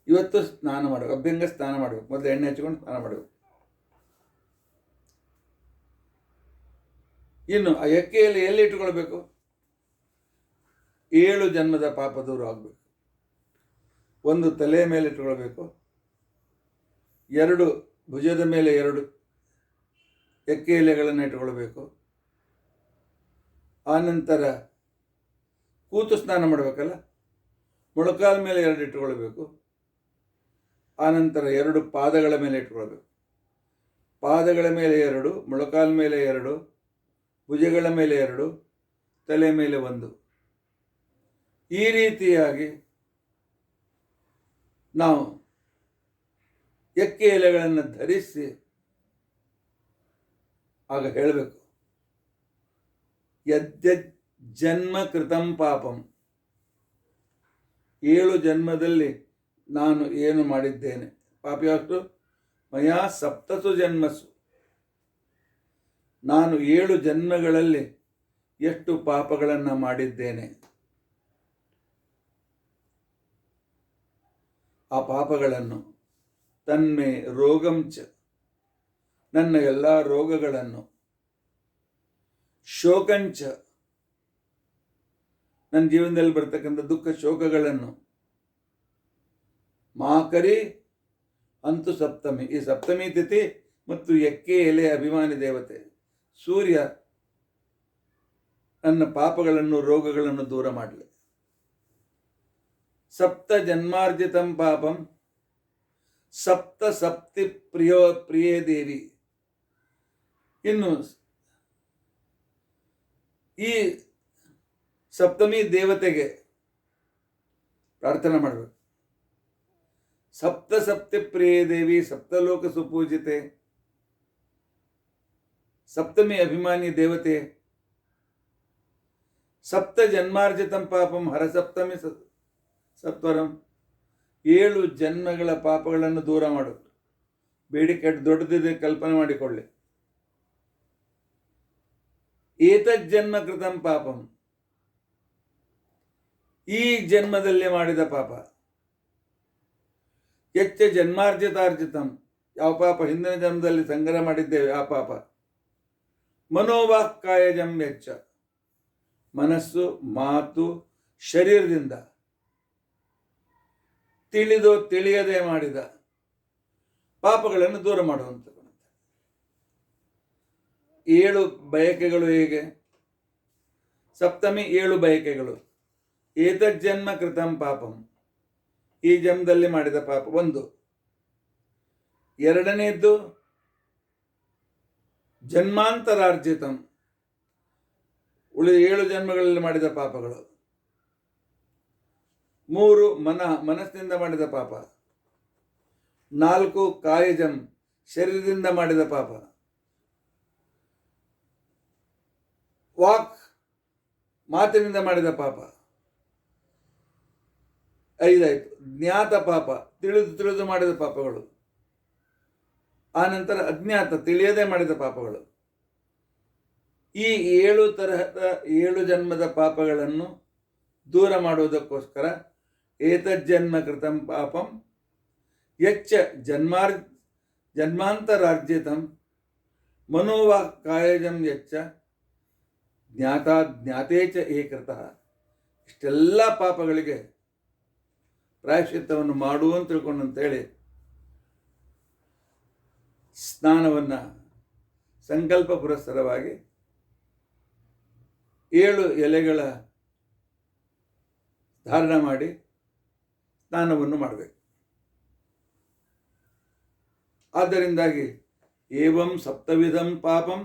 S1: ಇವತ್ತು ಸ್ನಾನ ಮಾಡಬೇಕು. ಅಭ್ಯಂಗ ಸ್ನಾನ ಮಾಡಬೇಕು. ಮೊದಲು ಎಣ್ಣೆ ಹಚ್ಕೊಂಡು ಸ್ನಾನ ಮಾಡಬೇಕು. ಇನ್ನು ಆ ಎಕ್ಕೆಯಲ್ಲಿ ಎಲ್ಲಿ ಇಟ್ಟುಕೊಳ್ಬೇಕು? 7 ಜನ್ಮದ ಪಾಪ ದೂರ ಆಗಬೇಕು. 1 ತಲೆಯ ಮೇಲೆ ಇಟ್ಟುಕೊಳ್ಬೇಕು, 2 ಭುಜದ ಮೇಲೆ 2 ಎಕ್ಕೆ ಎಲೆಗಳನ್ನು ಇಟ್ಟುಕೊಳ್ಬೇಕು. ಆನಂತರ ಕೂತು ಸ್ನಾನ ಮಾಡಬೇಕಲ್ಲ, ಮೊಳಕಾಲ ಮೇಲೆ 2 ಇಟ್ಟುಕೊಳ್ಬೇಕು. ಆನಂತರ 2 ಪಾದಗಳ ಮೇಲೆ ಇಟ್ಕೊಳ್ಬೇಕು. ಪಾದಗಳ ಮೇಲೆ 2, ಮೊಳಕಾಲ ಮೇಲೆ 2, ಭುಜಗಳ ಮೇಲೆ 2, ತಲೆ ಮೇಲೆ 1. ಈ ರೀತಿಯಾಗಿ ನಾವು ಎಕ್ಕೆ ಎಲೆಗಳನ್ನು ಧರಿಸಿ ಆಗ ಹೇಳಬೇಕು, ಯದ್ಯದ್ ಜನ್ಮ ಕೃತಂ ಪಾಪಂ, 7 ಜನ್ಮದಲ್ಲಿ ನಾನು ಏನು ಮಾಡಿದ್ದೇನೆ. ಪಾಪಿಯಾಷ್ಟು ಮಯಾ ಸಪ್ತಸು ಜನ್ಮಸು, ನಾನು 7 ಜನ್ಮಗಳಲ್ಲಿ ಎಷ್ಟು ಪಾಪಗಳನ್ನು ಮಾಡಿದ್ದೇನೆ. ಆ ಪಾಪಗಳನ್ನು ತನ್ಮೆ ರೋಗಂಚ, ನನ್ನ ಎಲ್ಲ ರೋಗಗಳನ್ನು, ಶೋಕಂಚ, ನನ್ನ ಜೀವನದಲ್ಲಿ ಬರ್ತಕ್ಕಂಥ ದುಃಖ ಶೋಕಗಳನ್ನು, ಮಾಕರಿ ಅಂತು ಸಪ್ತಮಿ, ಈ ಸಪ್ತಮಿ ತಿಥಿ ಮತ್ತು ಎಕ್ಕೆ ಎಲೆ ಅಭಿಮಾನಿ ದೇವತೆ ಸೂರ್ಯ ನನ್ನ ಪಾಪಗಳನ್ನು ರೋಗಗಳನ್ನು ದೂರ ಮಾಡಲಿ. ಸಪ್ತ ಜನ್ಮಾರ್ಜಿತಂ ಪಾಪಂ ಸಪ್ತ ಸಪ್ತಿ ಪ್ರಿಯೇ ದೇವಿ. ಇನ್ನು ಈ ಸಪ್ತಮಿ ದೇವತೆಗೆ ಪ್ರಾರ್ಥನೆ ಮಾಡಬೇಕು. ಸಪ್ತ ಸಪ್ತಿ ಪ್ರಿಯೇ ದೇವಿ ಸಪ್ತಲೋಕ ಸುಪೂಜಿತೆ, ಸಪ್ತಮಿ ಅಭಿಮಾನಿ ದೇವತೆ, ಸಪ್ತ ಜನ್ಮಾರ್ಜಿತಂ ಪಾಪಂ ಹರ ಸಪ್ತಮಿ ಸತ್ವರಂ, 7 ಜನ್ಮಗಳ ಪಾಪಗಳನ್ನು ದೂರ ಮಾಡು. ಬೇಡಿಕೆ ದೊಡ್ಡದಿದೆ, ಕಲ್ಪನೆ ಮಾಡಿಕೊಳ್ಳಿ. ಏತಜ್ಜನ್ಮ ಕೃತಂ ಪಾಪಂ, ಈ ಜನ್ಮದಲ್ಲಿ ಮಾಡಿದ ಪಾಪ. ಯಚ್ಚ ಜನ್ಮಾರ್ಜಿತಾರ್ಜಿತಂ, ಯಾವ ಪಾಪ ಹಿಂದಿನ ಜನ್ಮದಲ್ಲಿ ಸಂಗ್ರಹ ಮಾಡಿದ್ದೇವೆ ಆ ಪಾಪ. ಮನೋವಾಕ್ಕಾಯಜಂ ವೆಚ್ಚ, ಮನಸ್ಸು ಮಾತು ಶರೀರದಿಂದ ತಿಳಿದೋ ತಿಳಿಯದೆ ಮಾಡಿದ ಪಾಪಗಳನ್ನು ದೂರ ಮಾಡುವಂತ 7 ಬಯಕೆಗಳು ಹೇಗೆ? ಸಪ್ತಮಿ 7 ಬಯಕೆಗಳು. ಏತಜ್ಜನ್ಮ ಕೃತಂ ಪಾಪಂ, ಈ ಜನ್ಮದಲ್ಲಿ ಮಾಡಿದ ಪಾಪ 1. ಎರಡನೇದ್ದು ಜನ್ಮಾಂತರಾರ್ಜಿತಂ, ಉಳಿದ 7 ಜನ್ಮಗಳಲ್ಲಿ ಮಾಡಿದ ಪಾಪಗಳು. 3 ಮನಸ್ಸಿನಿಂದ ಮಾಡಿದ ಪಾಪ. 4 ಕಾಯಜಂ, ಶರೀರದಿಂದ ಮಾಡಿದ ಪಾಪ. ವಾಕ್, ಮಾತಿನಿಂದ ಮಾಡಿದ ಪಾಪ. 5 ಆಯಿತು. ಜ್ಞಾತ ಪಾಪ, ತಿಳಿದು ಮಾಡಿದ ಪಾಪಗಳು. ಆನಂತರ ಅಜ್ಞಾತ, ತಿಳಿಯದೆ ಮಾಡಿದ ಪಾಪಗಳು. ಈ 7 ತರಹದ 7 ಜನ್ಮದ ಪಾಪಗಳನ್ನು ದೂರ ಮಾಡುವುದಕ್ಕೋಸ್ಕರ ಏತಜ್ಜನ್ಮ ಕೃತಂ ಪಾಪಂ ಯಚ್ಚ ಜನ್ಮಾಂತರಾರ್ಜಿತಂ ಮನೋವಾಕ್ಕಾಯಜಂ ಯಚ್ಚ ಜ್ಞಾತೇ ಚ ಏಕೃತಃ. ಇಷ್ಟೆಲ್ಲ ಪಾಪಗಳಿಗೆ ಪ್ರಾಯಶ್ಚಿತ್ತವನ್ನು ಮಾಡುವಂತ ತಿಳ್ಕೊಂಡು ಅಂತೇಳಿ ಸ್ನಾನವನ್ನು ಸಂಕಲ್ಪ ಪುರಸ್ಸರವಾಗಿ 7 ಎಲೆಗಳ ಧಾರಣ ಮಾಡಿ ಸ್ನಾನವನ್ನು ಮಾಡಬೇಕು. ಆದ್ದರಿಂದಾಗಿ ಏವಂ ಸಪ್ತವಿಧಂ ಪಾಪಂ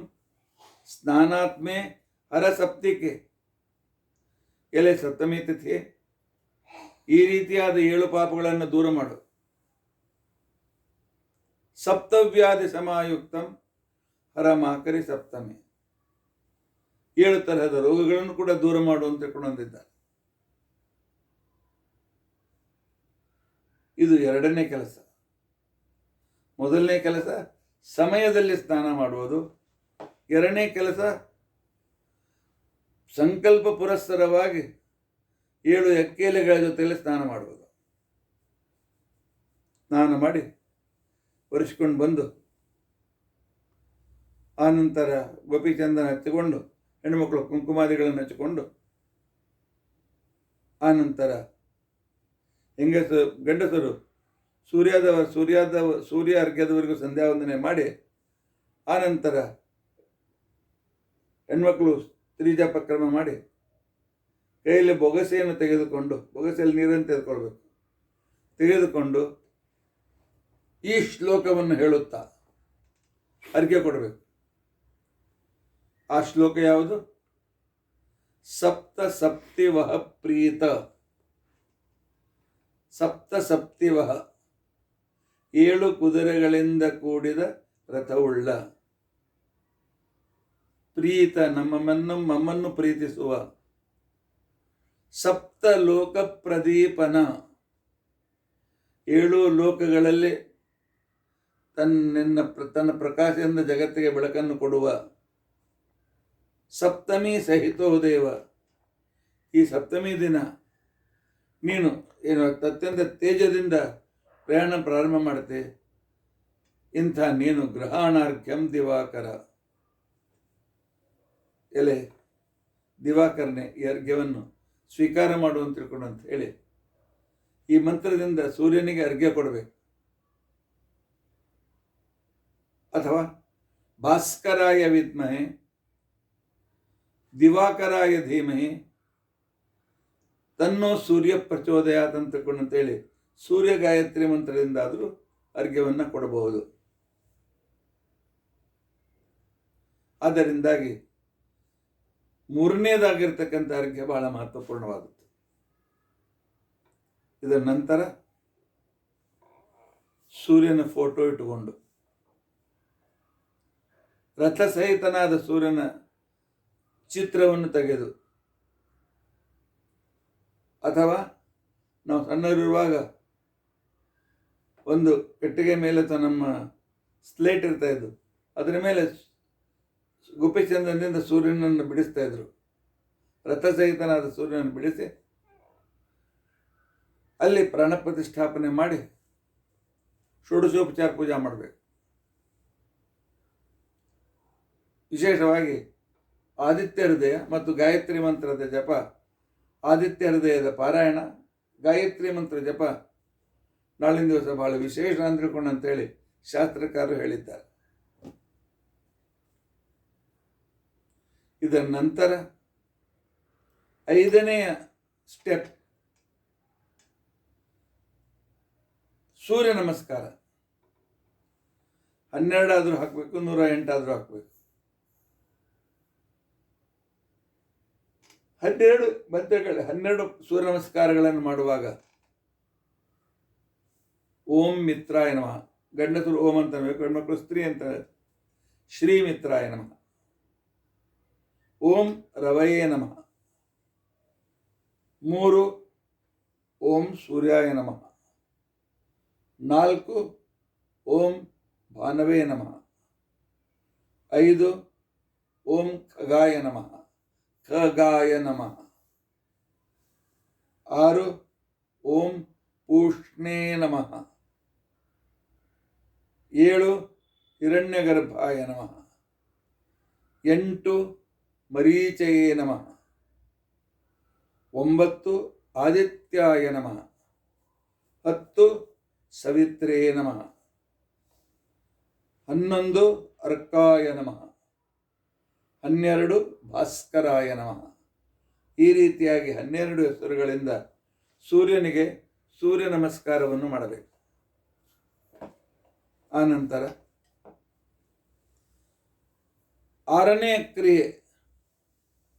S1: ಸ್ನಾನಾತ್ಮೆ ಹರ ಸಪ್ತಿಕೆ, ಎಲೆ ಸಪ್ತಮಿ ತಿಥಿ, ಈ ರೀತಿಯಾದ 7 ಪಾಪಗಳನ್ನು ದೂರ ಮಾಡು. ಸಪ್ತವ್ಯಾಧಿ ಸಮಾಯುಕ್ತಂ ಹರ ಮಾಕರಿ ಸಪ್ತಮಿ, 7 ತರಹದ ರೋಗಗಳನ್ನು ಕೂಡ ದೂರ ಮಾಡು ಅಂತ ತಿಳ್ಕೊಂಡಿದ್ದಾರೆ. ಇದು 2ನೇ ಕೆಲಸ. ಮೊದಲನೇ ಕೆಲಸ ಸಮಯದಲ್ಲಿ ಸ್ನಾನ ಮಾಡುವುದು. 2ನೇ ಕೆಲಸ ಸಂಕಲ್ಪ ಪುರಸ್ಸರವಾಗಿ 7 ಎಕ್ಕೆಲೆಗಳ ಜೊತೆಯಲ್ಲಿ ಸ್ನಾನ ಮಾಡುವುದು. ಸ್ನಾನ ಮಾಡಿ ಒರೆಸ್ಕೊಂಡು ಬಂದು ಆನಂತರ ಗೋಪಿಚಂದನ ಹಚ್ಚಿಕೊಂಡು ಹೆಣ್ಣುಮಕ್ಕಳು ಕುಂಕುಮಾದಿಗಳನ್ನು ಹಚ್ಚಿಕೊಂಡು ಆನಂತರ ಗಂಡಸರು ಸೂರ್ಯ ಅರ್ಘ್ಯದವರೆಗೂ ಸಂಧ್ಯಾ ವಂದನೆ ಮಾಡಿ ಆನಂತರ ಹೆಣ್ಮಕ್ಳು ತ್ರಿಜಪಕ್ರಮ ಮಾಡಿ ಕೈಯಲ್ಲಿ ಬೊಗಸೆಯನ್ನು ತೆಗೆದುಕೊಂಡು, ಬೊಗಸೆಯಲ್ಲಿ ನೀರನ್ನು ತೆಗೆದುಕೊಂಡು ಈ ಶ್ಲೋಕವನ್ನು ಹೇಳುತ್ತಾ ಅರ್ಘ್ಯ ಕೊಡಬೇಕು. ಆ ಶ್ಲೋಕ ಯಾವುದು? ಸಪ್ತ ಸಪ್ತಿವಹ ಪ್ರೀತ, ಸಪ್ತ ಸಪ್ತಿವಹ 7 ಕುದುರೆಗಳಿಂದ ಕೂಡಿದ ರಥವುಳ್ಳ, ಪ್ರೀತ ನಮ್ಮನ್ನು ಪ್ರೀತಿಸುವ, ಸಪ್ತ ಲೋಕ ಪ್ರದೀಪನ 7 ಲೋಕಗಳಲ್ಲಿ ತನ್ನ ಪ್ರಕಾಶದಿಂದ ಜಗತ್ತಿಗೆ ಬೆಳಕನ್ನು ಕೊಡುವ, ಸಪ್ತಮಿ ಸಹಿತೋ ದೇವ, ಈ ಸಪ್ತಮಿ ದಿನ ನೀನು ಅತ್ಯಂತ ತೇಜದಿಂದ ಪ್ರಯಾಣ ಪ್ರಾರಂಭ ಮಾಡುತ್ತೆ. ಇಂಥ ನೀನು ಗ್ರಹಣಾರ್ಘ್ಯಂ ದಿವಾಕರ, ಎಲೆ ದಿವಾಕರನೆ ಈ ಅರ್ಘ್ಯವನ್ನು ಸ್ವೀಕಾರ ಮಾಡುವಂತ ತಿಳ್ಕೊಂಡು ಅಂತ ಹೇಳಿ ಈ ಮಂತ್ರದಿಂದ ಸೂರ್ಯನಿಗೆ ಅರ್ಘ್ಯ ಕೊಡಬೇಕು. ಅಥವಾ ಭಾಸ್ಕರಾಯ ವಿದ್ಮಹೆ ದಿವಾಕರಾಯ ಧೀಮಹಿ ತನ್ನೋ ಸೂರ್ಯ ಪ್ರಚೋದಯಾತ್ ಅಂತ ತಿಳ್ಕೊಂಡಂತೇಳಿ ಸೂರ್ಯ ಗಾಯತ್ರಿ ಮಂತ್ರದಿಂದ ಆದರೂ ಅರ್ಘ್ಯವನ್ನು ಕೊಡಬಹುದು. ಆದ್ದರಿಂದಾಗಿ 3ನೇದಾಗಿರ್ತಕ್ಕಂಥ ಅರ್ಘ್ಯ ಬಹಳ ಮಹತ್ವಪೂರ್ಣವಾಗುತ್ತೆ. ಇದರ ನಂತರ ಸೂರ್ಯನ ಫೋಟೋ ಇಟ್ಟುಕೊಂಡು ರಥಸಹಿತನಾದ ಸೂರ್ಯನ ಚಿತ್ರವನ್ನು ತೆಗೆದು, ಅಥವಾ ನಾವು ಸಣ್ಣರಿರುವಾಗ ಒಂದು ಕಟ್ಟಿಗೆ ಮೇಲೆ ನಮ್ಮ ಸ್ಲೇಟ್ ಇರ್ತಾ ಇದ್ದು, ಅದರ ಮೇಲೆ ಗುಪ್ಪಿಚಂದನದಿಂದ ಸೂರ್ಯನನ್ನು ಬಿಡಿಸ್ತಾ ಇದ್ರು. ರಥಸಹಿತನಾದ ಸೂರ್ಯನನ್ನು ಬಿಡಿಸಿ ಅಲ್ಲಿ ಪ್ರಾಣ ಪ್ರತಿಷ್ಠಾಪನೆ ಮಾಡಿ ಷೋಡಶೋಪಚಾರ ಪೂಜಾ ಮಾಡಬೇಕು. ವಿಶೇಷವಾಗಿ ಆದಿತ್ಯ ಹೃದಯ ಮತ್ತು ಗಾಯತ್ರಿ ಮಂತ್ರದ ಜಪ, ಆದಿತ್ಯ ಹೃದಯದ ಪಾರಾಯಣ, ಗಾಯತ್ರಿ ಮಂತ್ರ ಜಪ ನಾಳಿನ ದಿವಸ ಬಹಳ ವಿಶೇಷ ಅಂದ್ಕೊಂಡು ಅಂತೇಳಿ ಶಾಸ್ತ್ರಕಾರರು ಹೇಳಿದ್ದಾರೆ. ಇದರ ನಂತರ 5ನೆಯ ಸ್ಟೆಪ್ ಸೂರ್ಯ ನಮಸ್ಕಾರ. 12 ಆದರೂ ಹಾಕಬೇಕು, 108 ಆದರೂ ಹಾಕಬೇಕು. 12 ಸೂರ್ಯ ನಮಸ್ಕಾರಗಳನ್ನು ಮಾಡುವಾಗ ಓಂ ಮಿತ್ರಾಯ ನಮಃ, ಗಂಡಸರು ಓಂ ಅಂತ ಹೆಣ್ಮಕ್ಳು ಸ್ತ್ರೀ ಅಂತ ಶ್ರೀ ಮಿತ್ರಾಯ ನಮಃ, ಓಂ ರವಯೇ ನಮಃ, 3 ಓಂ ಸೂರ್ಯಾಯ ನಮಃ, 4 ಓಂ ಭಾನವೇ ನಮಃ, 5 ಓಂ ಖಗಾಯ ನಮಃ, ಖಗಾಯ ನಮಃ, 6 ಓಂ ಪೂಷ್ಣೇ ನಮಃ, 7 ಹಿರಣ್ಯಗರ್ಭಾಯ ನಮಃ, 8 ಮರೀಚಯೇ ನಮಃ, 9 ಆದಿತ್ಯಾಯ ನಮಃ, 10 ಸವಿತ್ರೇ ನಮಃ, 11 ಅರ್ಕಾಯ ನಮಃ, 12 ಭಾಸ್ಕರಾಯ ನಮಃ. ಈ ರೀತಿಯಾಗಿ 12 ಹೆಸರುಗಳಿಂದ ಸೂರ್ಯನಿಗೆ ಸೂರ್ಯ ನಮಸ್ಕಾರವನ್ನು ಮಾಡಬೇಕು. ಆನಂತರ 6ನೇ ಕ್ರಿಯೆ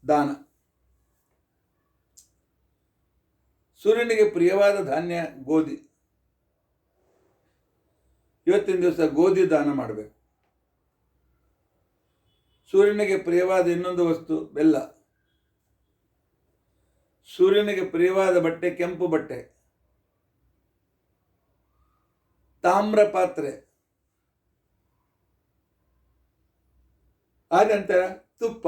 S1: ದಾನ. ಸೂರ್ಯನಿಗೆ ಪ್ರಿಯವಾದ ಧಾನ್ಯ ಗೋಧಿ. ಇವತ್ತಿನ ದಿವಸ ಗೋಧಿ ದಾನ ಮಾಡಬೇಕು. ಸೂರ್ಯನಿಗೆ ಪ್ರಿಯವಾದ ಇನ್ನೊಂದು ವಸ್ತು ಬೆಲ್ಲ. ಸೂರ್ಯನಿಗೆ ಪ್ರಿಯವಾದ ಬಟ್ಟೆ ಕೆಂಪು ಬಟ್ಟೆ, ತಾಮ್ರ ಪಾತ್ರೆ, ಆನಂತರ ತುಪ್ಪ,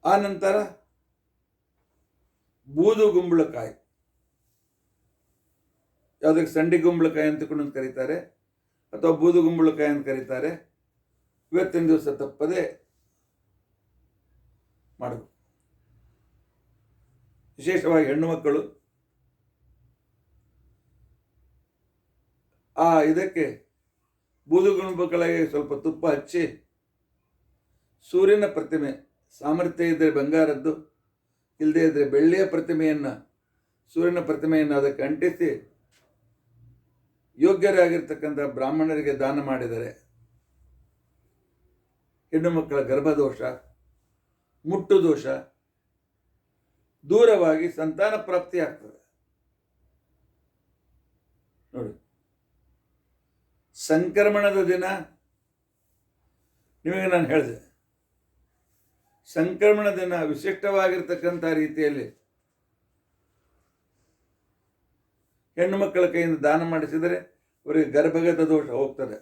S1: ಆನಂತರ ಬೂದು ಗುಂಬಳಕಾಯಿ, ಯಾವುದಕ್ಕೆ ಸಂಡಿ ಗುಂಬಳಕಾಯಿ ಅಂತ ಕರೀತಾರೆ ಅಥವಾ ಬೂದು ಗುಂಬಳಕಾಯಿ ಅಂತ ಕರೀತಾರೆ. ಇವತ್ತಿನ ದಿವಸ ತಪ್ಪದೆ ಮಾಡಬೇಕು. ವಿಶೇಷವಾಗಿ ಹೆಣ್ಣು ಮಕ್ಕಳು ಇದಕ್ಕೆ ಬೂದುಗುಂಬಗಳಿಗೆ ಸ್ವಲ್ಪ ತುಪ್ಪ ಹಚ್ಚಿ ಸೂರ್ಯನ ಪ್ರತಿಮೆ, ಸಾಮರ್ಥ್ಯ ಇದ್ದರೆ ಬಂಗಾರದ್ದು, ಇಲ್ಲದೇ ಇದ್ದರೆ ಬೆಳ್ಳಿಯ ಪ್ರತಿಮೆಯನ್ನು, ಸೂರ್ಯನ ಪ್ರತಿಮೆಯನ್ನು ಅದಕ್ಕೆ ಅಂಟಿಸಿ ಯೋಗ್ಯರಾಗಿರ್ತಕ್ಕಂಥ ಬ್ರಾಹ್ಮಣರಿಗೆ ದಾನ ಮಾಡಿದರೆ ಹೆಣ್ಣು ಮಕ್ಕಳ ಗರ್ಭದೋಷ, ಮುಟ್ಟು ದೋಷ ದೂರವಾಗಿ ಸಂತಾನ ಪ್ರಾಪ್ತಿ ಆಗ್ತದೆ. ನೋಡಿ, ಸಂಕ್ರಮಣದ ದಿನ ನಿಮಗೆ ನಾನು ಹೇಳಿದೆ, ಸಂಕ್ರಮಣ ದಿನ ವಿಶಿಷ್ಟವಾಗಿರ್ತಕ್ಕಂಥ ರೀತಿಯಲ್ಲಿ ಹೆಣ್ಣು ಮಕ್ಕಳ ಕೈಯಿಂದ ದಾನ ಮಾಡಿಸಿದರೆ ಅವರಿಗೆ ಗರ್ಭಗತ ದೋಷ ಹೋಗ್ತದೆ.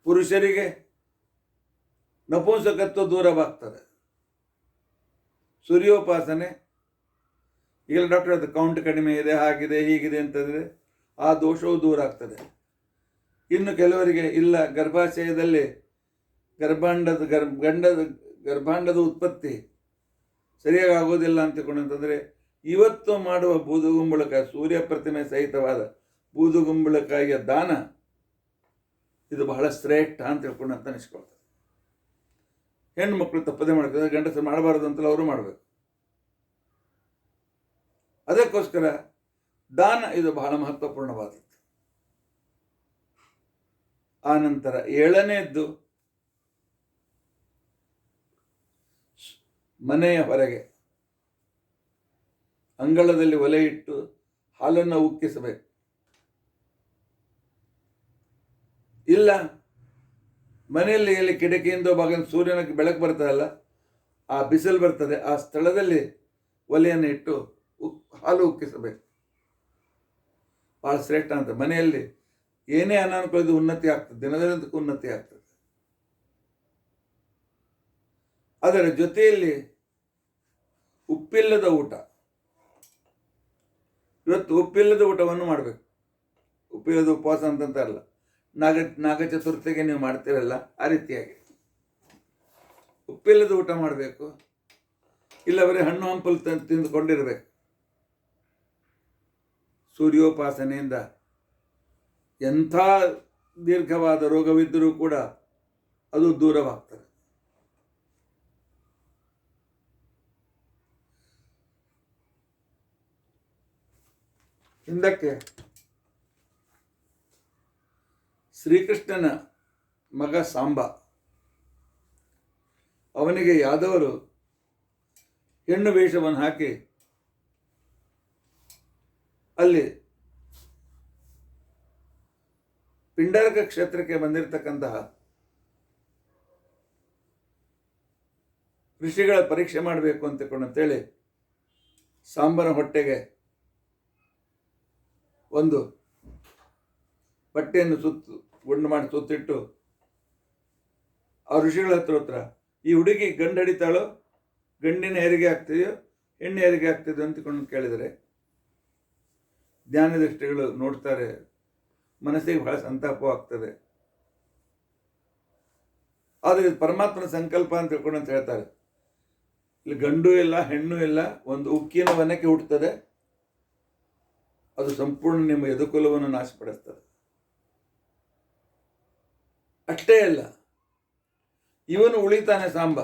S1: ಪುರುಷರಿಗೆ ನಪುಂಸಕತ್ವ ದೂರವಾಗ್ತದೆ. ಸೂರ್ಯೋಪಾಸನೆ, ಈಗ ಡಾಕ್ಟರ್ ಅದು ಕೌಂಟ್ ಕಡಿಮೆ ಇದೆ, ಹಾಗಿದೆ, ಹೀಗಿದೆ ಅಂತಂದರೆ ಆ ದೋಷವು ದೂರ ಆಗ್ತದೆ. ಇನ್ನು ಕೆಲವರಿಗೆ ಇಲ್ಲ, ಗರ್ಭಾಶಯದಲ್ಲಿ ಗರ್ಭಾಂಡದ ಉತ್ಪತ್ತಿ ಸರಿಯಾಗಿ ಆಗೋದಿಲ್ಲ ಅಂತಕೊಂಡಂತಂದರೆ ಇವತ್ತು ಮಾಡುವ ಬೂದುಗುಂಬಳಕಾಯಿ, ಸೂರ್ಯ ಪ್ರತಿಮೆ ಸಹಿತವಾದ ಬೂದುಗುಂಬಳಕಾಯಿಯ ದಾನ ಇದು ಬಹಳ ಶ್ರೇಷ್ಠ ಅಂತ ತಿಳ್ಕೊಂಡು ಅಂತ ಅನಿಸ್ಕೊಳ್ತಾರೆ. ಹೆಣ್ಣು ಮಕ್ಕಳು ತಪ್ಪದೆ ಮಾಡ್ತಾರೆ, ಗಂಡಸರು ಮಾಡಬಾರದು ಅಂತಲ್ಲ ಅವರು ಮಾಡಬೇಕು. ಅದಕ್ಕೋಸ್ಕರ ದಾನ ಇದು ಬಹಳ ಮಹತ್ವಪೂರ್ಣವಾದದ್ದು. ಆ ನಂತರ 7ನೇದ್ದು ಮನೆಯ ಹೊರಗೆ ಅಂಗಳದಲ್ಲಿ ಒಲೆ ಇಟ್ಟು ಹಾಲನ್ನು ಉಕ್ಕಿಸಬೇಕು. ಇಲ್ಲ ಮನೆಯಲ್ಲಿ ಎಲ್ಲಿ ಕಿಟಕಿಯಿಂದ ಭಾಗ ಸೂರ್ಯನ ಬೆಳಕು ಬರ್ತದಲ್ಲ, ಆ ಬಿಸಿಲು ಬರ್ತದೆ, ಆ ಸ್ಥಳದಲ್ಲಿ ಒಲೆಯನ್ನು ಇಟ್ಟು ಹಾಲು ಉಕ್ಕಿಸಬೇಕು. ಭಾಳ ಶ್ರೇಷ್ಠ ಅಂತ. ಮನೆಯಲ್ಲಿ ಏನೇ ಅನಾನುಕೂಲದ ಉನ್ನತಿ ಆಗ್ತದೆ, ದಿನದಿಂದ ಉನ್ನತಿ ಆಗ್ತದೆ. ಅದರ ಜೊತೆಯಲ್ಲಿ ಉಪ್ಪಿಲ್ಲದ ಊಟ, ಇವತ್ತು ಉಪ್ಪಿಲ್ಲದ ಊಟವನ್ನು ಮಾಡಬೇಕು. ಉಪ್ಪಿಲ್ಲದ ಉಪವಾಸ ಅಂತಂತ ಅಲ್ಲ, ನಾಗ ಚತುರ್ಥಿಗೆ ನೀವು ಮಾಡ್ತೀರಲ್ಲ ಆ ರೀತಿಯಾಗಿ ಉಪ್ಪಿಲ್ಲದ ಊಟ ಮಾಡಬೇಕು. ಇಲ್ಲ ಬರೀ ಹಣ್ಣು ಹಂಪಲು ತಿಂದುಕೊಂಡಿರಬೇಕು. ಸೂರ್ಯೋಪಾಸನೆಯಿಂದ ಎಂಥ ದೀರ್ಘವಾದ ರೋಗವಿದ್ದರೂ ಕೂಡ ಅದು ದೂರವಾಗ್ತದೆ. ಹಿಂದಕ್ಕೆ ಶ್ರೀಕೃಷ್ಣನ ಮಗ ಸಾಂಬ, ಅವನಿಗೆ ಯಾದವರು ಹೆಣ್ಣು ವೇಷವನ್ನು ಹಾಕಿ ಅಲ್ಲಿ ಪಿಂಡರಕ ಕ್ಷೇತ್ರಕ್ಕೆ ಬಂದಿರತಕ್ಕಂತಹ ಋಷಿಗಳ ಪರೀಕ್ಷೆ ಮಾಡಬೇಕು ಅಂತೇಳಿ ಸಾಂಬನ ಹೊಟ್ಟೆಗೆ ಒಂದು ಬಟ್ಟೆಯನ್ನು ಗುಂಡು ಮಾಡಿ ಸುತ್ತಿಟ್ಟು ಆ ಋಷಿಗಳ ಹತ್ರ ಈ ಹುಡುಗಿ ಗಂಡು ಹಿಡಿತಾಳೋ, ಗಂಡಿನ ಹೆರಿಗೆ ಆಗ್ತಿದೆಯೋ, ಹೆಣ್ಣು ಹೆರಿಗೆ ಆಗ್ತಿದೆಯೋ ಅಂತಕೊಂಡು ಕೇಳಿದರೆ ಜ್ಞಾನದೃಷ್ಟಿಗಳು ನೋಡ್ತಾರೆ, ಮನಸ್ಸಿಗೆ ಬಹಳ ಸಂತಾಪವಾಗ್ತದೆ. ಆದರೆ ಇದು ಪರಮಾತ್ಮನ ಸಂಕಲ್ಪ ಅಂತ ತಿಳ್ಕೊಂಡು ಅಂತ ಹೇಳ್ತಾರೆ. ಇಲ್ಲಿ ಗಂಡು ಇಲ್ಲ, ಹೆಣ್ಣು ಇಲ್ಲ, ಒಂದು ಉಕ್ಕಿನ ವನಕ್ಕೆ ಹುಟ್ಟುತ್ತದೆ, ಅದು ಸಂಪೂರ್ಣ ನಿಮ್ಮ ಯದುಕುಲವನ್ನು ನಾಶಪಡಿಸ್ತದೆ. ಅಷ್ಟೇ ಅಲ್ಲ, ಇವನು ಉಳಿತಾನೆ ಸಾಂಬ.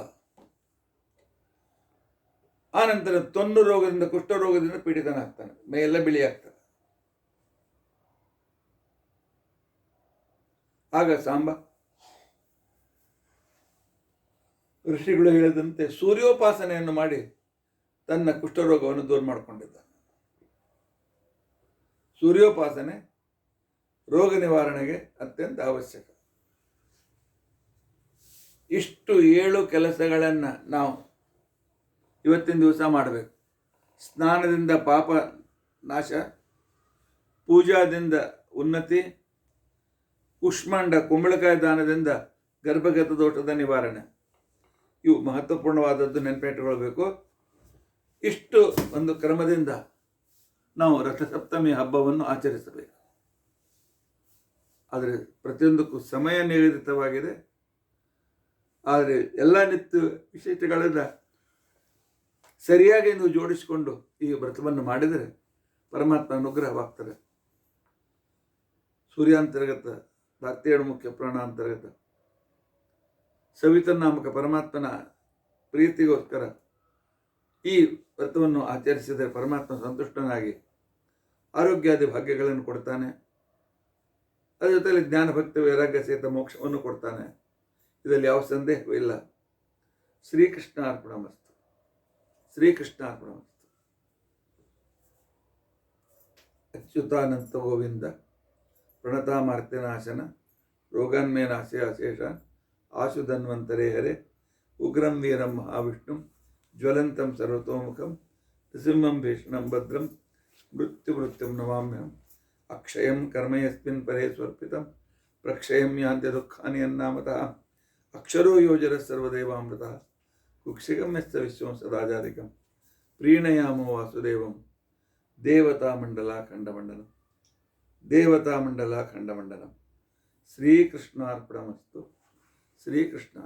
S1: ಆ ನಂತರ ತೊನ್ನು ರೋಗದಿಂದ, ಕುಷ್ಠರೋಗದಿಂದ ಪೀಡಿತನಾಗ್ತಾನೆ, ಮೈಯೆಲ್ಲ ಬಿಳಿ ಆಗ್ತಾನೆ. ಆಗ ಸಾಂಬ ಋಷಿಗಳು ಹೇಳಿದಂತೆ ಸೂರ್ಯೋಪಾಸನೆಯನ್ನು ಮಾಡಿ ತನ್ನ ಕುಷ್ಠರೋಗವನ್ನು ದೂರ ಮಾಡಿಕೊಂಡಿದ್ದ. ಸೂರ್ಯೋಪಾಸನೆ ರೋಗ ನಿವಾರಣೆಗೆ ಅತ್ಯಂತ ಅವಶ್ಯಕ. ಇಷ್ಟು 7 ಕೆಲಸಗಳನ್ನು ನಾವು ಇವತ್ತಿನ ದಿವಸ ಮಾಡಬೇಕು. ಸ್ನಾನದಿಂದ ಪಾಪ ನಾಶ, ಪೂಜಾದಿಂದ ಉನ್ನತಿ, ಕುಷ್ಮಾಂಡ ಕುಂಬಳಕಾಯಿ ದಾನದಿಂದ ಗರ್ಭಗತ ದೋಷದ ನಿವಾರಣೆ. ಇವು ಮಹತ್ವಪೂರ್ಣವಾದದ್ದು, ನೆನಪಿಟ್ಟುಕೊಳ್ಬೇಕು. ಇಷ್ಟು ಒಂದು ಕ್ರಮದಿಂದ ನಾವು ರಥಸಪ್ತಮಿ ಹಬ್ಬವನ್ನು ಆಚರಿಸಬೇಕು. ಆದರೆ ಪ್ರತಿಯೊಂದಕ್ಕೂ ಸಮಯ ನಿಗದಿತವಾಗಿದೆ. ಆದರೆ ಎಲ್ಲ ನಿತ್ಯ ವಿಶೇಷಗಳನ್ನು ಸರಿಯಾಗಿ ನೀವು ಜೋಡಿಸಿಕೊಂಡು ಈ ವ್ರತವನ್ನು ಮಾಡಿದರೆ ಪರಮಾತ್ಮ ಅನುಗ್ರಹವಾಗ್ತಾರೆ. ಸೂರ್ಯಾಂತರ್ಗತ 27 ಮುಖ್ಯ ಪ್ರಾಣಾಂತರ್ಗತ ಸವಿತನಾಮಕ ಪರಮಾತ್ಮನ ಪ್ರೀತಿಗೋಸ್ಕರ ಈ ವ್ರತವನ್ನು ಆಚರಿಸಿದರೆ ಪರಮಾತ್ಮ ಸಂತುಷ್ಟನಾಗಿ ಆರೋಗ್ಯಾದಿ ಭಾಗ್ಯಗಳನ್ನು ಕೊಡ್ತಾನೆ. ಅದರ ಜೊತೆಯಲ್ಲಿ ಜ್ಞಾನ ಭಕ್ತಿ ವೈರಾಗ್ಯ ಸಹಿತ ಮೋಕ್ಷವನ್ನು ಕೊಡ್ತಾನೆ. ಇದರಲ್ಲಿ ಯಾವ ಸಂದೇಹವೂ ಇಲ್ಲ. ಶ್ರೀಕೃಷ್ಣ ಅರ್ಪಣಮಸ್ತು. ಶ್ರೀಕೃಷ್ಣ ಅರ್ಪಣಮಸ್ತು. ಅಚ್ಯುತಾನಂತ ಗೋವಿಂದ ಪ್ರಣತಾಮಾರ್ತಿನಾಶನ ರೋಗಾನ್ಮೇ ನಾಶಯ ಅಶೇಷ ಆಶು ಧನ್ವಂತರೇ ಹರೆ ಉಗ್ರಂ ವೀರಂ ಮಹಾವಿಷ್ಣುಂ ಜ್ವಲಂತಂ ಸರ್ವತೋಮುಖಂ ನೃಸಿಂಹಂ ಭೀಷಣಂ ಭದ್ರಂ ಮೃತ್ಯುಂ ನಮಾಮ್ಯಹಂ ಅಕ್ಷಯಂ ಕರ್ಮ ಯಸ್ಮಿನ್ ಪರೇ ಸ್ವರ್ಪಿತಂ ಪ್ರಕ್ಷಯಂ ಯಾಂತ್ಯ ದುಃಖಾನಿ ಅನ್ನಾಮತಃ ಅಕ್ಷರೋ ಯೋಜರ ಸರ್ವದೇವಾಮೃತಃ ಕುಕ್ಷಿಕಂ ಯಸ್ಯ ವಿಶ್ವಂ ಸದಾಜಾಧಿಕಂ ಪ್ರೀಣಯಾಮೋ ವಾಸುದೇವಂ ದೇವತಾಮಂಡಲಾಖಂಡಮಂಡಲಂ ದೇವತಾಮಂಡಲಾಖಂಡಮಂಡಲಂ ಶ್ರೀಕೃಷ್ಣಾರ್ಪಣಮಸ್ತು. ಶ್ರೀಕೃಷ್ಣ.